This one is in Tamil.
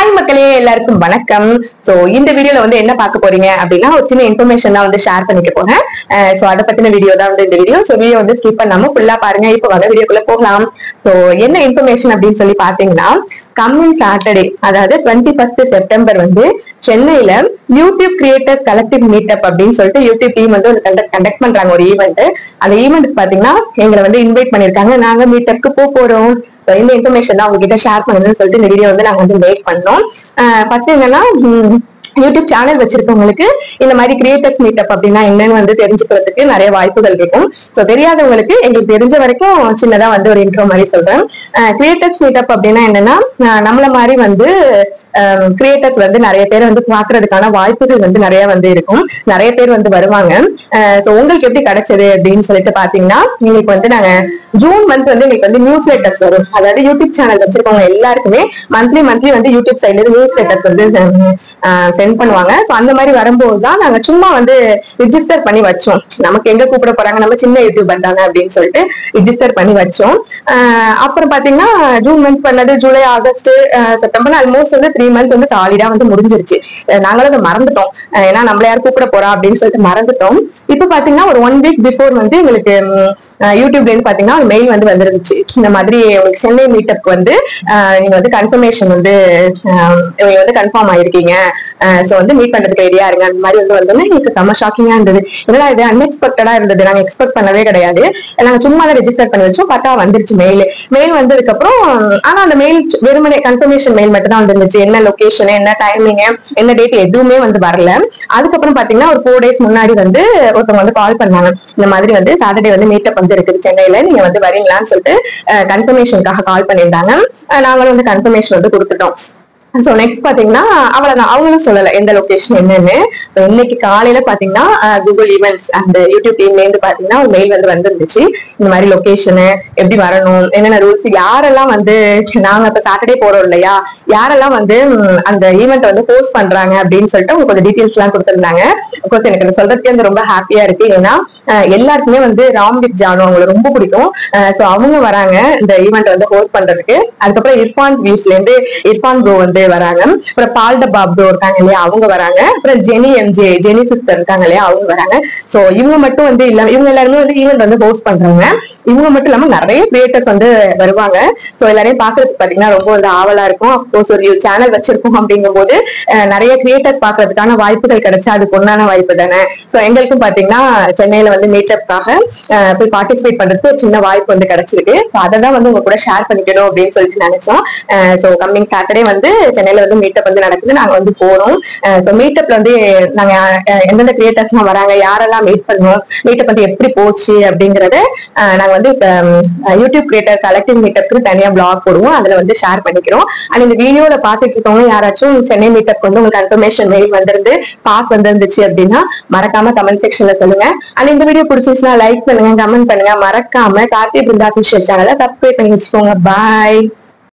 ஹாய் மக்களே, எல்லாருக்கும் வணக்கம். சோ இந்த வீடியோல வந்து என்ன பார்க்க போறீங்க அப்படின்னா, ஒரு சின்ன இன்ஃபர்மேஷன் தான் வந்து ஷேர் பண்ணிக்க போறேன். சோ அதை பத்தின வீடியோ தான் வந்து இந்த வீடியோ. சோ வீடியோ வந்து ஸ்கிப் பண்ணாம ஃபுல்லா பாருங்க. இப்போ வர வீடியோக்குள்ள போகலாம். சோ என்ன இன்ஃபர்மேஷன் அப்படின்னு சொல்லி பாத்தீங்கன்னா, கம்மிங் சாட்டர்டே, அதாவது 21 செப்டம்பர் வந்து சென்னையில யூடியூப் கிரியேட்டர்ஸ் கலெக்டிவ் மீட்டப் அப்படின்னு சொல்லிட்டு யூடியூப் டீம் வந்து ஒரு கண்டக்ட் பண்றாங்க ஒரு ஈவெண்ட். அந்த ஈவெண்ட் பாத்தீங்கன்னா எங்களை வந்து இன்வைட் பண்ணிருக்காங்க. நாங்க மீட்டப்க்கு போறோம். இந்த இன்ஃபர்மேஷன் தான் உங்ககிட்ட ஷேர் பண்ணுன்னு சொல்லிட்டு இந்த வீடியோ வந்து நாங்க வந்து மேக் பண்ணோம். ஃபர்ஸ்ட் என்னன்னா, யூடியூப் சேனல் வச்சிருக்கவங்களுக்கு இந்த மாதிரி கிரியேட்டர்ஸ் மீட்டப் அப்படின்னா என்னன்னு வந்து தெரிஞ்சுக்கிறதுக்கு நிறைய வாய்ப்புகள் இருக்கும். சோ தெரியாதவங்களுக்கு எங்களுக்கு தெரிஞ்ச வரைக்கும் சின்னதா வந்து ஒரு இன்ட்ரோ மாதிரி சொல்றேன். கிரியேட்டர்ஸ் மீட்டப் அப்படின்னா என்னன்னா, நம்மள மாதிரி வந்து கிரியேட்டர்ஸ் வந்து நிறைய பேர் வந்து பாக்குறதுக்கான வாய்ப்புகள் வந்து நிறைய வந்து இருக்கும். நிறைய பேர் வந்து வருவாங்க. சோ உங்களுக்கு எப்படி கிடைச்சது அப்படின்னு சொல்லிட்டு பாத்தீங்கன்னா, எங்களுக்கு வந்து நாங்க ஜூன் மந்த் வந்து எங்களுக்கு வந்து நியூஸ் லெட்டர்ஸ் வரும். அதாவது யூடியூப் சேனல் வச்சிருக்கவங்க எல்லாருக்குமே மந்த்லி வந்து யூடியூப் சைட்ல இருந்து நியூஸ் லெட்டர்ஸ் வந்து சென்ட் பண்ணுவாங்க. சோ அந்த மாதிரி வரும்போதுதான் நாங்க சும்மா வந்து ரிஜிஸ்டர் பண்ணி வச்சோம். நமக்கு எங்க கூப்பிட போறாங்க, நம்ம சின்ன யூடியூபர் தானே அப்படின்னு சொல்லிட்டு ரிஜிஸ்டர் பண்ணி வச்சோம். அப்புறம் பாத்தீங்கன்னா ஜூன் மந்த் பண்ணது, ஜூலை, ஆகஸ்ட், செப்டம்பர் ஆல்மோஸ்ட் வந்து 3 மந்த் வந்து சாலிடா வந்து முடிஞ்சிருச்சு. நாங்களும் அதை மறந்துட்டோம். ஏன்னா நம்மள யாரும் கூப்பிட போறா அப்படின்னு சொல்லிட்டு மறந்துட்டோம். இப்ப பாத்தீங்கன்னா ஒரு 1 வீக் பிஃபோர் வந்து எங்களுக்கு யூடியூப்ல இருந்து பாத்தீங்கன்னா ஒரு மெயில் வந்து வந்துருந்துச்சு. இந்த மாதிரி உங்களுக்கு சென்னை மீட்டப் வந்து நீங்க வந்து கன்ஃபர்மேஷன் வந்து இவங்க வந்து கன்ஃபார்ம் ஆயிருக்கீங்க. சோ வந்து மீட் பண்றதுக்கு ரெடியா இருங்க. அந்த மாதிரி வந்து வந்தோம்னா எங்களுக்கு செம்ம ஷாக்கிங்கா இருந்தது. ஏன்னா இது அன்எக்ஸ்பெக்டடா இருந்தது. நாங்க எக்ஸ்பெக்ட் பண்ணவே கிடையாது. நாங்க சும்மா தான் ரெஜிஸ்டர் பண்ணி வச்சோம். பார்த்தா வந்துருச்சு மெயில் வந்ததுக்கு அப்புறம். ஆனா அந்த மெயில் வெறுமனே கன்ஃபர்மேஷன் மெயில் மட்டும் தான் வந்துருந்துச்சு. என்ன லொகேஷன், என்ன டைமிங், என்ன டேட் எதுவுமே வந்து வரல. அதுக்கப்புறம் பாத்தீங்கன்னா ஒரு 4 டேஸ் முன்னாடி வந்து ஒருத்தவங்க வந்து கால் பண்ணாங்க. இந்த மாதிரி வந்து சாட்டர்டே வந்து மீட்டப் வந்து இருக்குது சென்னையில, நீங்க வந்து வரீங்களான்னு சொல்லிட்டு கன்ஃபர்மேஷனுக்காக கால் பண்ணியிருந்தாங்க. நாங்களும் வந்து கன்ஃபர்மேஷன் வந்து கொடுத்துட்டோம். சோ நெக்ஸ்ட் பாத்தீங்கன்னா அவ்வளவுதான், அவங்களும் சொல்லல எந்த லொகேஷன் என்னன்னு. இன்னைக்கு காலையில பாத்தீங்கன்னா கூகுள் ஈவென்ட்ஸ் அந்த யூடியூப் டீம்ல இருந்து பாத்தீங்கன்னா ஒரு மெயில் வந்து வந்துருந்துச்சு. இந்த மாதிரி லொகேஷனு, எப்படி வரணும், என்னென்ன ரூல்ஸ், யாரெல்லாம் வந்து நாங்க இப்ப சாட்டர்டே போறோம் இல்லையா, யாரெல்லாம் வந்து அந்த ஈவெண்ட் வந்து போஸ்ட் பண்றாங்க அப்படின்னு சொல்லிட்டு அவங்க கொஞ்சம் டீடைல்ஸ் எல்லாம் கொடுத்திருந்தாங்க. அப்கோர்ஸ் எனக்கு அதை சொல்றதுக்கு வந்து ரொம்ப ஹாப்பியா இருக்கு. ஏன்னா எல்லாருக்குமே வந்து ராம்வித் ஜானு அவங்களுக்கு ரொம்ப பிடிக்கும். சோ அவங்க வராங்க இந்த ஈவெண்ட் வந்து ஹோஸ்ட் பண்றதுக்கு. அதுக்கப்புறம் இர்ஃபான் வியூஸ்ல இருந்து இர்ஃபான் ப்ரோ வந்து வராங்க. அப்புறம் பால்டபா ப்ரோ இருக்காங்க இல்லையா, அவங்க வராங்க. அப்புறம் ஜெனி சிஸ்டர் இருக்காங்க இல்லையா, அவங்க வராங்க. சோ இவங்க மட்டும் வந்து இல்ல, இவங்க எல்லாருமே வந்து ஈவெண்ட் வந்து ஹோஸ்ட் பண்றாங்க. இவங்க மட்டும் இல்லாம நிறைய கிரியேட்டர்ஸ் வந்து வருவாங்க. சோ எல்லாரையும் பாக்குறதுக்கு பாத்தீங்கன்னா ரொம்ப வந்து ஆவலா இருக்கும். அப்கோர்ஸ் ஒரு சேனல் வச்சிருக்கோம் அப்படிங்கும் போது நிறைய கிரியேட்டர்ஸ் பாக்குறதுக்கான வாய்ப்புகள் கிடைச்சா அது பொண்ணான வாய்ப்பு தானே. சோ எங்களுக்கும் பாத்தீங்கன்னா சென்னையில வந்து மீட்டப்காக போய் பார்ட்டிசிபேட் பண்றதுக்கு ஒரு சின்ன வாய்ப்பு வந்து கிடைச்சிருக்கு. அதை தான் வந்து உங்க கூட ஷேர் பண்ணிக்கணும் அப்படின்னு சொல்லிட்டு நினைச்சோம். சோ கம்மிங் சாட்டர்டே வந்து சென்னையில வந்து மீட்டப் வந்து நடக்குது. நாங்க வந்து போறோம். மீட்டப்ல வந்து நாங்க எந்தெந்த கிரியேட்டர்ஸ் எல்லாம் வராங்க, யாரெல்லாம் மீட் பண்ணுவோம், மீட்டப் வந்து எப்படி போச்சு அப்படிங்கறத நாங்க வந்து இப்ப யூடியூப் கிரியேட்டர் கலெக்டிவ் மீட்டப்க்கு தனியா பிளாக் போடுவோம். அதுல வந்து ஷேர் பண்ணிக்கிறோம். அண்ட் இந்த வீடியோல பாத்துட்டு இருக்கவங்க யாராச்சும் சென்னை மீட்டப் வந்து உங்களுக்கு கன்ஃபர்மேஷன் மெயில் வந்திருந்து பாஸ் வந்துருந்துச்சு அப்படின்னா மறக்காம கமெண்ட் செக்ஷன்ல சொல்லுங்க. அண்ட் இந்த வீடியோ பிடிச்சிருச்சுன்னா லைக் பண்ணுங்க, கமெண்ட் பண்ணுங்க. மறக்காம கார்த்தி பிருந்தா அஃபிஷியல் சேனலை சப்ஸ்கிரைப் பண்ணி வச்சுக்கோங்க. பாய்.